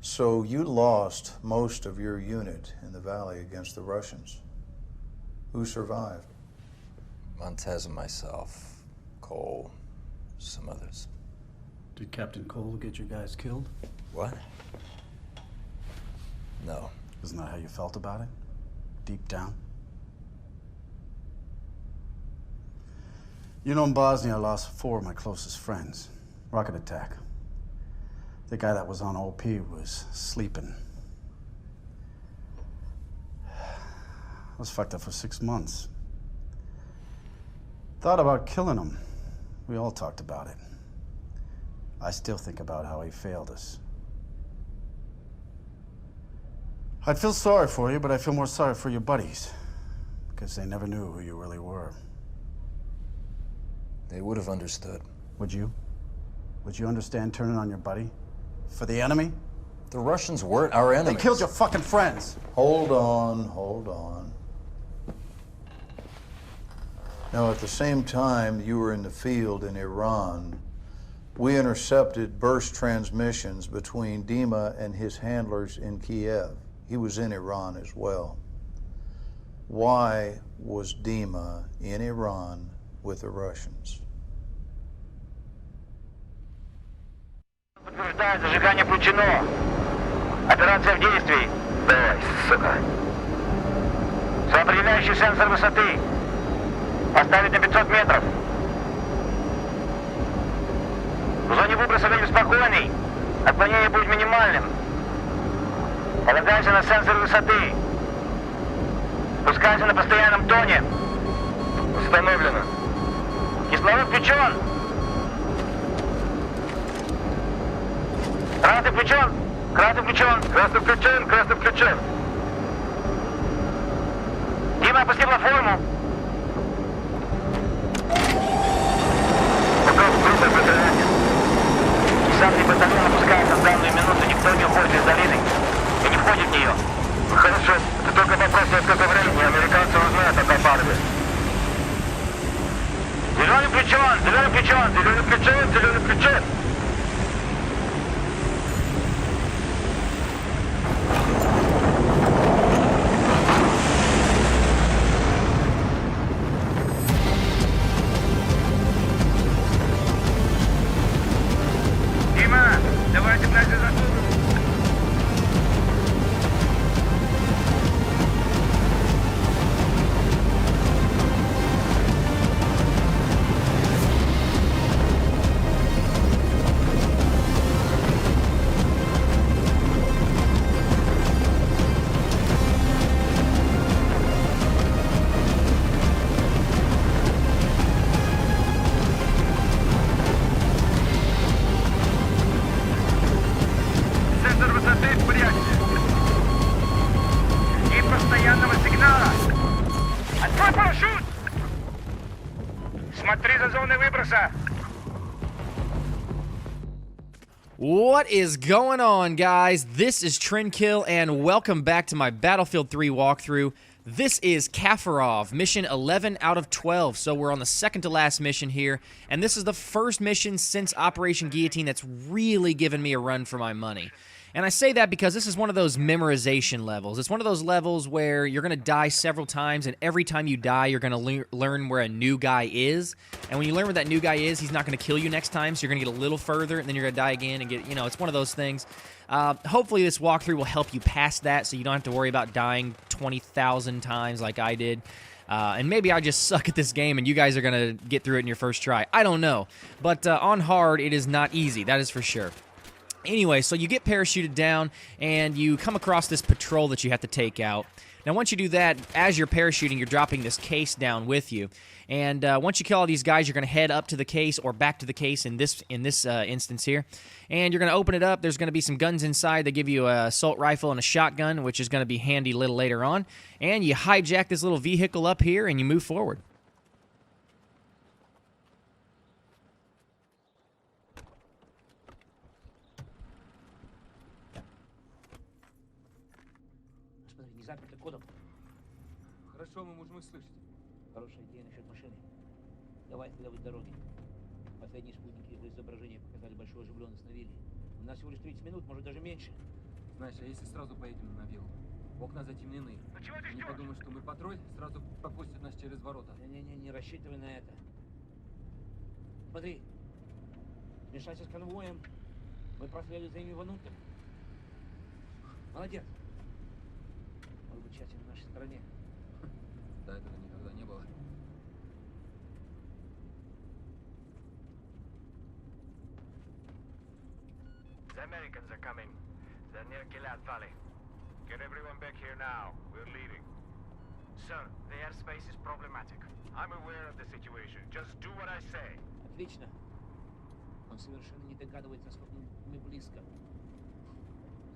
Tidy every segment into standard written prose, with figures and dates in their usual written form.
So you lost most of your unit in the valley against the Russians. Who survived? Montez and myself, Cole, some others. Did Captain Cole get your guys killed? What? No. Isn't that how you felt about it? Deep down? You know, in Bosnia, I lost 4 of my closest friends. Rocket attack. The guy that was on OP was sleeping. I was fucked up for 6 months. Thought about killing him. We all talked about it. I still think about how he failed us. I'd feel sorry for you, but I feel more sorry for your buddies. Because they never knew who you really were. They would have understood. Would you? Would you understand turning on your buddy? For the enemy? The Russians weren't our enemies. They killed your fucking friends. Hold on, hold on. Now, at the same time you were in the field in Iran, we intercepted burst transmissions between Dima and his handlers in Kiev. He was in Iran as well. Why was Dima in Iran with the Russians? Подтверждаю, зажигание включено. Операция в действии. Давай, сука. Определяющий сенсор высоты. Поставить на 500 метров. В зоне выброса будем спокойный. Отклонение будет минимальным. Полагайся на сенсор высоты. Спускайся на постоянном тоне. Установлено. Кислород включен. Красный включен. Красный включен. Красный включен. Красный включен. Дима, опусти платформу. Десантный батальон опускается в данную минуту. Никто не уходит из долины. И не входит в нее. Хорошо. Это только вопрос несколько времени. Американцы узнают о Кафарове. Зеленый включен. Зеленый включен. Зеленый включен. Зеленый включен. Давайте гнать за заслугу. What is going on, guys? This is Trendkill, and welcome back to my Battlefield 3 walkthrough. This is Kaffarov, mission 11 out of 12, so we're on the second to last mission here, and this is the first mission since Operation Guillotine that's really given me a run for my money. And I say that because this is one of those memorization levels. It's one of those levels where you're going to die several times, and every time you die, you're going to learn where a new guy is. And when you learn where that new guy is, he's not going to kill you next time, so you're going to get a little further, and then you're going to die again and get, you know, it's one of those things. Hopefully this walkthrough will help you pass that so you don't have to worry about dying 20,000 times like I did. And maybe I just suck at this game and you guys are going to get through it in your first try. I don't know. But on hard, it is not easy. That is for sure. Anyway, so you get parachuted down, and you come across this patrol that you have to take out. Now, once you do that, as you're parachuting, you're dropping this case down with you. And once you kill all these guys, you're going to head up to the case, or back to the case in this instance here. And you're going to open it up. There's going to be some guns inside. They give you an assault rifle and a shotgun, which is going to be handy a little later on. And you hijack this little vehicle up here, and you move forward. Смотри, не заперто кодом. Хорошо, мы можем их слышать. Хорошая идея насчет машины. Давай следовать дороге. Последние спутники изображения показали большую оживленность на вилле. У нас всего лишь 30 минут, может даже меньше. Знаешь, а если сразу поедем на виллу? Окна затемнены. Ну чего ты Они ждешь? подумают, что мы патруль, сразу пропустят нас через ворота. Не-не-не, не рассчитывай на это. Смотри, смешайся с конвоем. Мы проследуем за ними внутрь. Молодец. Может быть, счастье на нашей стороне. До этого никогда не было. The Americans are coming. They're near Gilad Valley. Get everyone back here now. We're leaving. Sir, the airspace is problematic. I'm aware of the situation. Just do what I say. Отлично. Он совершенно не догадывается, насколько мы близко.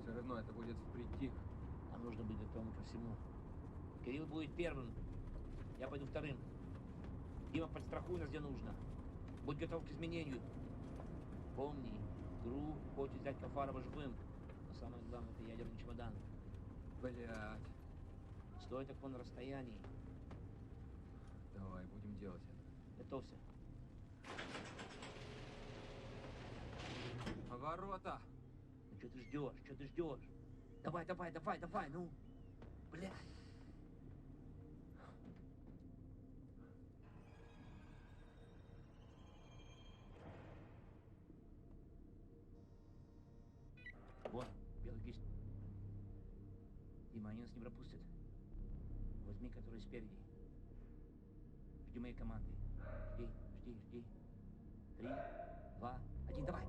Все равно это будет впритык. Нам нужно быть готовым ко всему. Кирилл будет первым. Я пойду вторым. Дима, подстрахуй нас, где нужно. Будь готов к изменению. Помни, ГРУ хочет взять Кафарова живым. Но самое главное, это ядерный чемодан. Блядь. Стой так на расстоянии. Давай, будем делать это. Готовься. Ворота! Ну что ты ждешь? Что ты ждешь? Давай, давай, давай, давай, ну. Блядь. Вот, белый гисть. Дима, они нас не пропустят. Возьми, который спереди. Жди моей команды. Жди, жди, жди. 3, 2, 1, давай!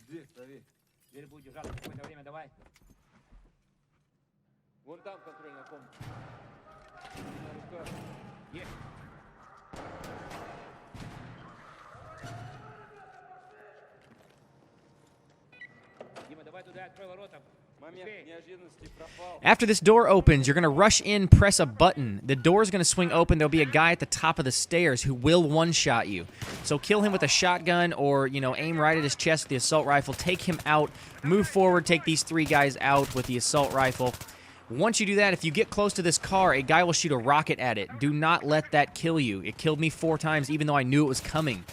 Дверь, проверь. Дверь будет держаться какое-то время, давай. Вон там контрольная комната. На руках. Есть. Дима, давай туда, открой ворота. Момент неожиданности пропал. After this door opens, you're going to rush in, press a button. The door is going to swing open. There'll be a guy at the top of the stairs who will one-shot you. So kill him with a shotgun or, aim right at his chest with the assault rifle. Take him out. Move forward. Take these 3 guys out with the assault rifle. Once you do that, if you get close to this car, a guy will shoot a rocket at it. Do not let that kill you. It killed me 4 times, even though I knew it was coming.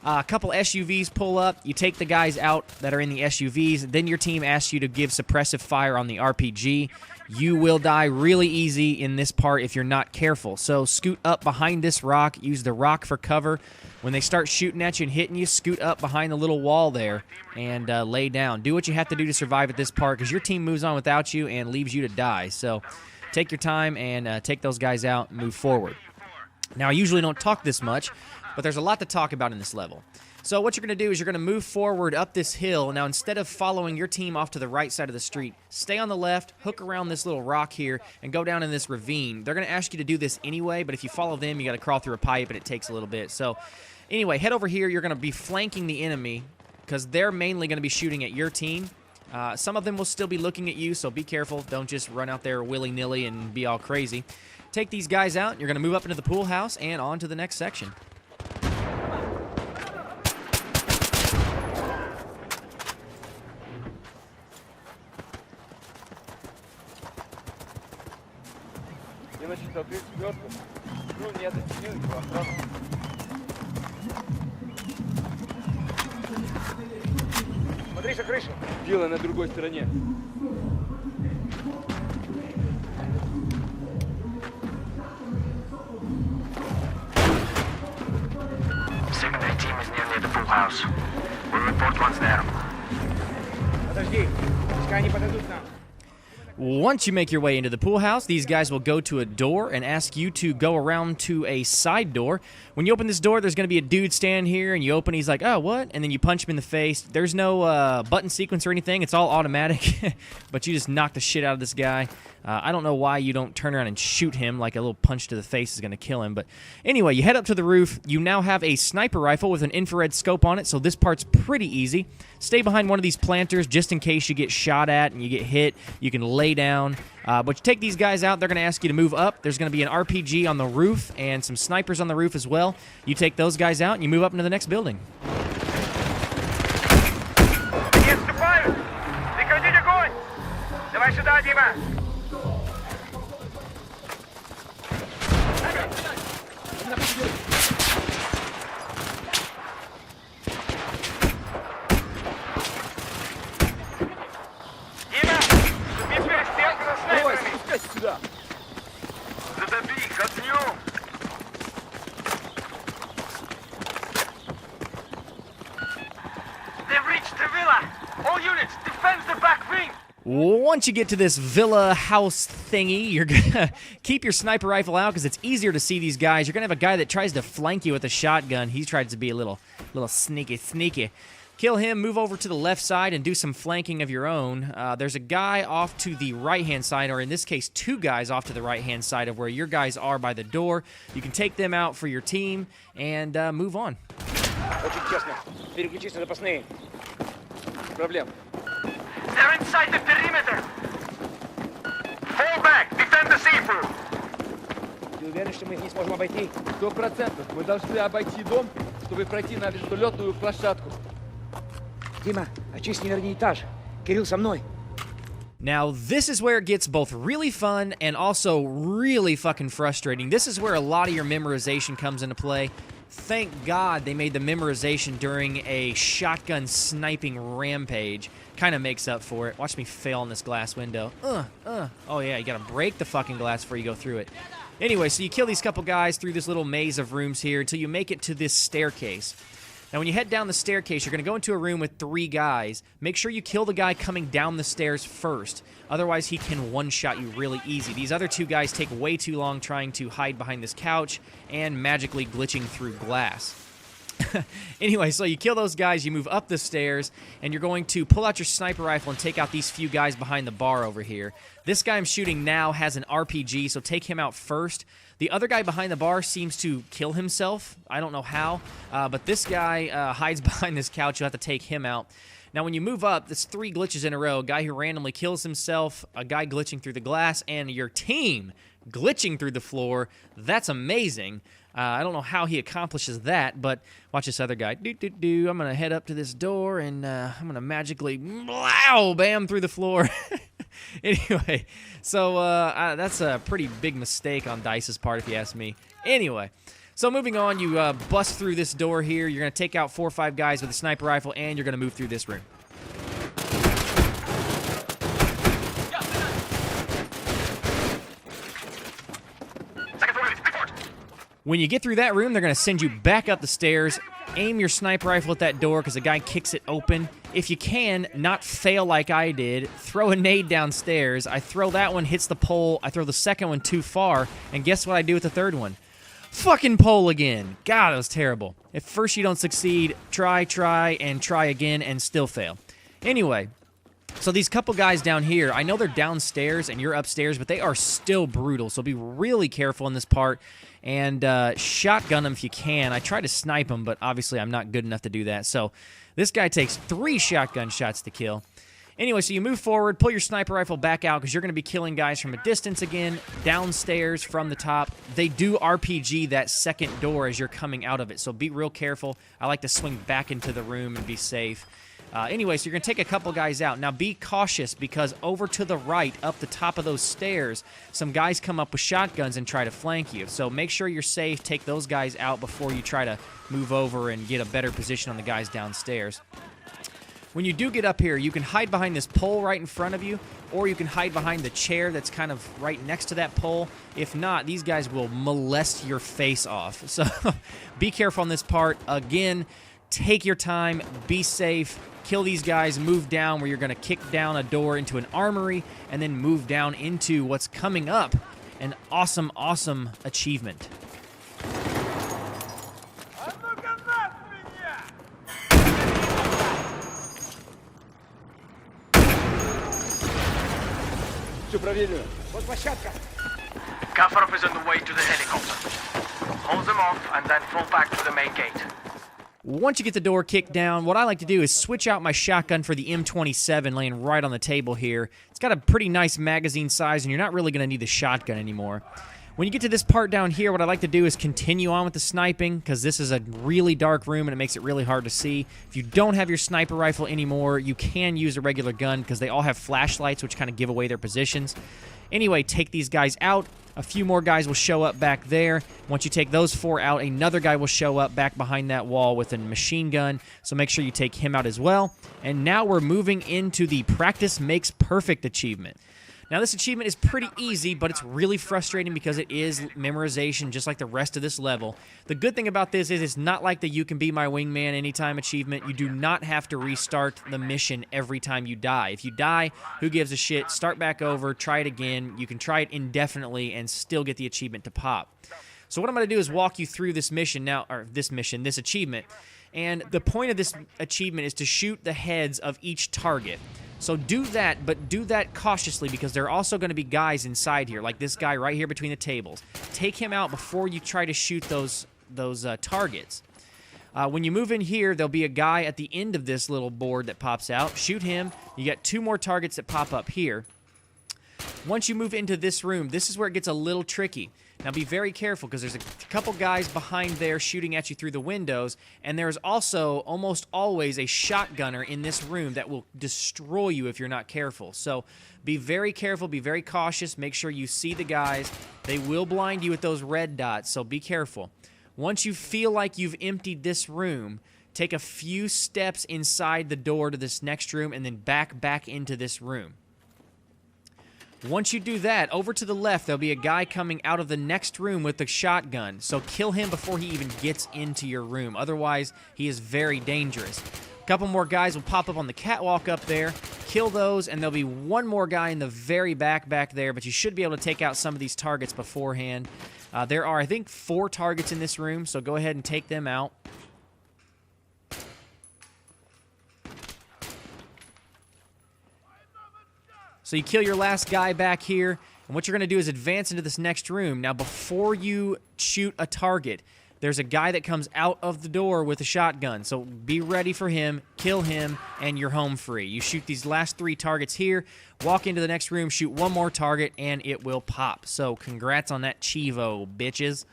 A couple SUVs pull up. You take the guys out that are in the SUVs. Then your team asks you to give suppressive fire on the RPG. You will die really easy in this part if you're not careful. So scoot up behind this rock. Use the rock for cover. When they start shooting at you and hitting you, scoot up behind the little wall there and lay down. Do what you have to do to survive at this part because your team moves on without you and leaves you to die. So take your time and take those guys out and move forward. Now, I usually don't talk this much, but there's a lot to talk about in this level. So what you're going to do is you're going to move forward up this hill. Now, instead of following your team off to the right side of the street, stay on the left, hook around this little rock here, and go down in this ravine. They're going to ask you to do this anyway, but if you follow them, you got to crawl through a pipe, and it takes a little bit. So anyway, head over here. You're going to be flanking the enemy because they're mainly going to be shooting at your team. Some of them will still be looking at you, so be careful. Don't just run out there willy-nilly and be all crazy. Take these guys out. You're going to move up into the pool house and on to the next section. Я насчитал 34-ку. Ну, не заценил его охрану. Смотри, за крышу. Дело на другой стороне. Second A team is nearly the pool house. We'll report once there. Подожди, пускай они подойдут к нам. Once you make your way into the pool house, these guys will go to a door and ask you to go around to a side door. When you open this door, there's going to be a dude standing here, and you open, he's like, oh, what? And then you punch him in the face. There's no button sequence or anything. It's all automatic, but you just knock the shit out of this guy. I don't know why you don't turn around and shoot him like a little punch to the face is going to kill him. But anyway, you head up to the roof. You now have a sniper rifle with an infrared scope on it, so this part's pretty easy. Stay behind one of these planters just in case you get shot at and you get hit. You can lay down. But you take these guys out, they're going to ask you to move up. There's going to be an RPG on the roof and some snipers on the roof as well. You take those guys out and you move up into the next building. Dima! Дима! Теперь перестрелка за Давай, снайперами! спускайся сюда. Задаби их огнем! They've reached the villa! All units, defend the back wing! Once you get to this villa house thingy, you're gonna keep your sniper rifle out because it's easier to see these guys. You're gonna have a guy that tries to flank you with a shotgun. He tries to be a little sneaky. Kill him, move over to the left side and do some flanking of your own. There's a guy off to the right-hand side, or in this case, two guys off to the right-hand side of where your guys are by the door. You can take them out for your team and move on. Очень честно. Переключись на запасные. Проблем. They're inside the perimeter! Fall back! Defend the seafood! Ты уверен, что мы их не сможем обойти? 100%. Мы должны обойти дом, чтобы пройти на вертолетную площадку. Дима, очисти верхний этаж. Кирилл со мной. Now, this is where it gets both really fun and also really fucking frustrating. This is where a lot of your memorization comes into play. Thank God they made the memorization during a shotgun sniping rampage. Kind of makes up for it. Watch me fail on this glass window. Oh yeah, you gotta break the fucking glass before you go through it. Anyway, so you kill these couple guys through this little maze of rooms here until you make it to this staircase. Now, when you head down the staircase, you're going to go into a room with 3 guys. Make sure you kill the guy coming down the stairs first. Otherwise, he can one-shot you really easy. These other 2 guys take way too long trying to hide behind this couch and magically glitching through glass. Anyway, so you kill those guys, you move up the stairs, and you're going to pull out your sniper rifle and take out these few guys behind the bar over here. This guy I'm shooting now has an RPG, so take him out first. The other guy behind the bar seems to kill himself. I don't know how, but this guy hides behind this couch. You'll have to take him out. Now, when you move up, there's 3 glitches in a row. A guy who randomly kills himself, a guy glitching through the glass, and your team glitching through the floor. That's amazing. I don't know how he accomplishes that, but watch this other guy. I'm going to head up to this door, and I'm going to magically bam through the floor. Anyway, so that's a pretty big mistake on Dice's part, if you ask me. Anyway, so moving on, you bust through this door here. You're going to take out 4 or 5 guys with a sniper rifle, and you're going to move through this room. When you get through that room, they're going to send you back up the stairs. Aim your sniper rifle at that door because the guy kicks it open. If you can, not fail like I did, throw a nade downstairs. I throw that one, hits the pole. I throw the second one too far, and guess what I do with the third one? Fucking pole again. God, that was terrible. If first you don't succeed, try, and try again, and still fail. Anyway, so these couple guys down here, I know they're downstairs and you're upstairs, but they are still brutal, so be really careful in this part. And shotgun them if you can. I try to snipe them, but obviously I'm not good enough to do that. So this guy takes 3 shotgun shots to kill. Anyway, so you move forward, pull your sniper rifle back out because you're going to be killing guys from a distance again, downstairs from the top. They do RPG that second door as you're coming out of it, so be real careful. I like to swing back into the room and be safe. Anyway, so you're going to take a couple guys out. Now, be cautious because over to the right, up the top of those stairs, some guys come up with shotguns and try to flank you. So make sure you're safe. Take those guys out before you try to move over and get a better position on the guys downstairs. When you do get up here, you can hide behind this pole right in front of you, or you can hide behind the chair that's kind of right next to that pole. If not, these guys will molest your face off. So be careful on this part. Again, take your time, be safe, kill these guys, move down where you're going to kick down a door into an armory, and then move down into what's coming up. An awesome, awesome achievement. Все проверено. Вот площадка. Kaffarov is on the way to the helicopter. Hold them off and then fall back to the main gate. Once you get the door kicked down, what I like to do is switch out my shotgun for the M27 laying right on the table here. It's got a pretty nice magazine size, and you're not really going to need the shotgun anymore. When you get to this part down here, what I like to do is continue on with the sniping, because this is a really dark room and it makes it really hard to see. If you don't have your sniper rifle anymore, you can use a regular gun, because they all have flashlights, which kind of give away their positions. Anyway, take these guys out. A few more guys will show up back there. Once you take those 4 out, another guy will show up back behind that wall with a machine gun, so make sure you take him out as well. And now we're moving into the Practice Makes Perfect achievement. Now, this achievement is pretty easy, but it's really frustrating because it is memorization, just like the rest of this level. The good thing about this is it's not like the You Can Be My Wingman anytime achievement. You do not have to restart the mission every time you die. If you die, who gives a shit? Start back over, try it again. You can try it indefinitely and still get the achievement to pop. So what I'm going to do is walk you through this mission now, or this achievement. And the point of this achievement is to shoot the heads of each target. So do that, but do that cautiously, because there are also going to be guys inside here, like this guy right here between the tables. Take him out before you try to shoot those targets. When you move in here, there'll be a guy at the end of this little board that pops out. Shoot him. You got 2 more targets that pop up here. Once you move into this room, this is where it gets a little tricky. Now be very careful, because there's a couple guys behind there shooting at you through the windows, and there's also almost always a shotgunner in this room that will destroy you if you're not careful. So be very careful, be very cautious, make sure you see the guys. They will blind you with those red dots, so be careful. Once you feel like you've emptied this room, take a few steps inside the door to this next room and then back into this room. Once you do that, over to the left, there'll be a guy coming out of the next room with the shotgun. So kill him before he even gets into your room. Otherwise, he is very dangerous. A couple more guys will pop up on the catwalk up there. Kill those, and there'll be 1 more guy in the very back there, but you should be able to take out some of these targets beforehand. There are, I think, 4 targets in this room, so go ahead and take them out. So you kill your last guy back here, and what you're going to do is advance into this next room. Now, before you shoot a target, there's a guy that comes out of the door with a shotgun. So be ready for him, kill him, and you're home free. You shoot these last 3 targets here, walk into the next room, shoot 1 more target, and it will pop. So congrats on that Chivo, bitches.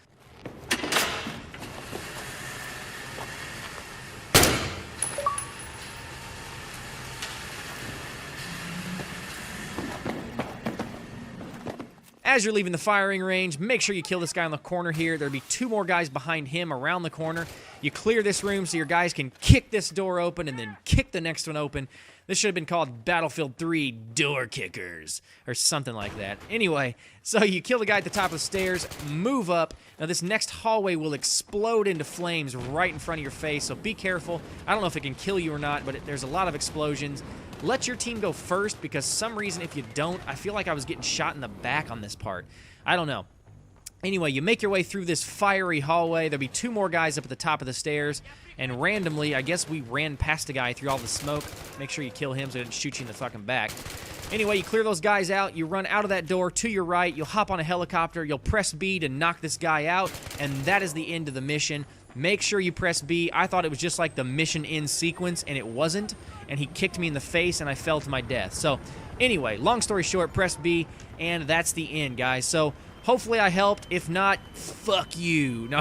As you're leaving the firing range, make sure you kill this guy on the corner here. There'll be 2 more guys behind him around the corner. You clear this room so your guys can kick this door open and then kick the next one open. This should have been called Battlefield 3 Door Kickers or something like that. Anyway, so you kill the guy at the top of the stairs, move up. Now this next hallway will explode into flames right in front of your face, so be careful. I don't know if it can kill you or not, but there's a lot of explosions. Let your team go first, because some reason if you don't, I feel like I was getting shot in the back on this part. I don't know. Anyway, you make your way through this fiery hallway. There'll be 2 more guys up at the top of the stairs. And randomly, I guess we ran past a guy through all the smoke. Make sure you kill him so he doesn't shoot you in the fucking back. Anyway, you clear those guys out. You run out of that door to your right. You'll hop on a helicopter. You'll press B to knock this guy out. And that is the end of the mission. Make sure you press B. I thought it was just like the mission end sequence, and it wasn't. And he kicked me in the face, and I fell to my death. So, anyway, long story short, press B, and that's the end, guys. So, hopefully I helped. If not, fuck you. No,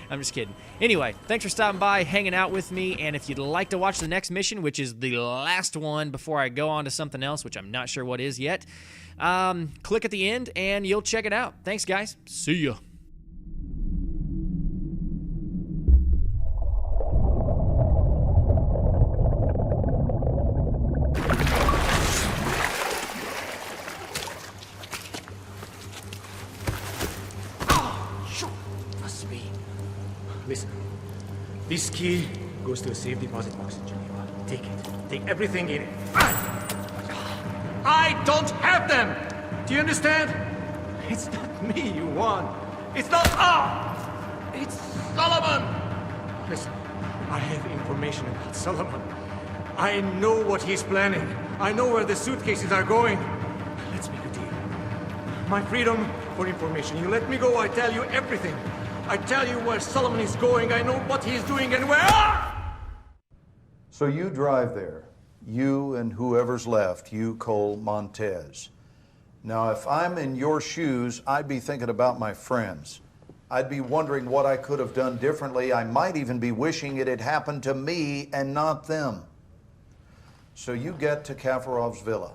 I'm just kidding. Anyway, thanks for stopping by, hanging out with me, and if you'd like to watch the next mission, which is the last one before I go on to something else, which I'm not sure what is yet, click at the end, and you'll check it out. Thanks, guys. See ya. Listen, this key goes to a safe deposit box in Geneva. Take it. Take everything in it. I don't have them! Do you understand? It's not me you want. It's not... It's Solomon! Listen, I have information about Solomon. I know what he's planning. I know where the suitcases are going. Let's make a deal. My freedom for information. You let me go, I tell you everything. I tell you where Solomon is going, I know what he's doing and where... So you drive there. You and whoever's left, you, Cole Montez. Now, if I'm in your shoes, I'd be thinking about my friends. I'd be wondering what I could have done differently. I might even be wishing it had happened to me and not them. So you get to Kaffarov's villa,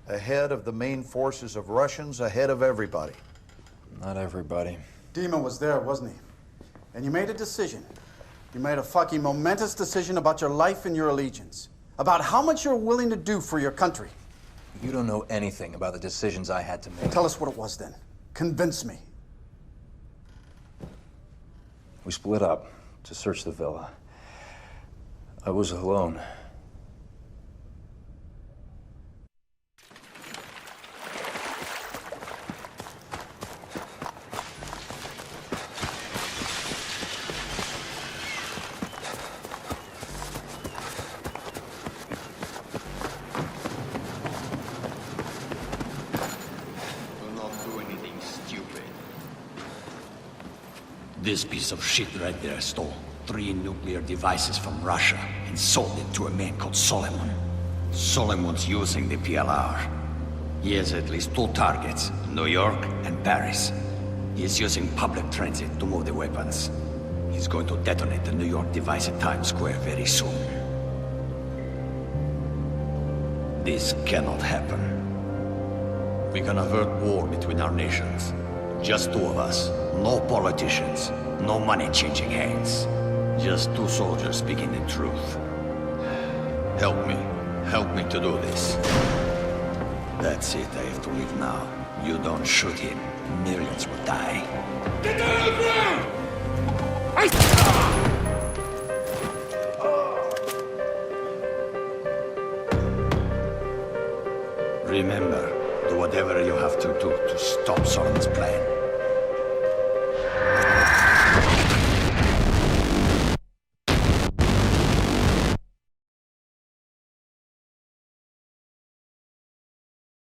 ahead of the main forces of Russians, ahead of everybody. Not everybody. Dima was there, wasn't he? And you made a decision. You made a fucking momentous decision about your life and your allegiance. About how much you're willing to do for your country. You don't know anything about the decisions I had to make. Tell us what it was then. Convince me. We split up to search the villa. I was alone. This piece of shit right there stole 3 nuclear devices from Russia and sold it to a man called Solomon. Solomon's using the PLR. He has at least 2 targets, New York and Paris. He is using public transit to move the weapons. He's going to detonate the New York device at Times Square very soon. This cannot happen. We can avert war between our nations. Just 2 of us. No politicians. No money changing hands. Just 2 soldiers speaking the truth. Help me. Help me to do this. That's it. I have to leave now. You don't shoot him. Millions will die. Get down on the ground! Remember, do whatever you have to do to stop Solomon's plan.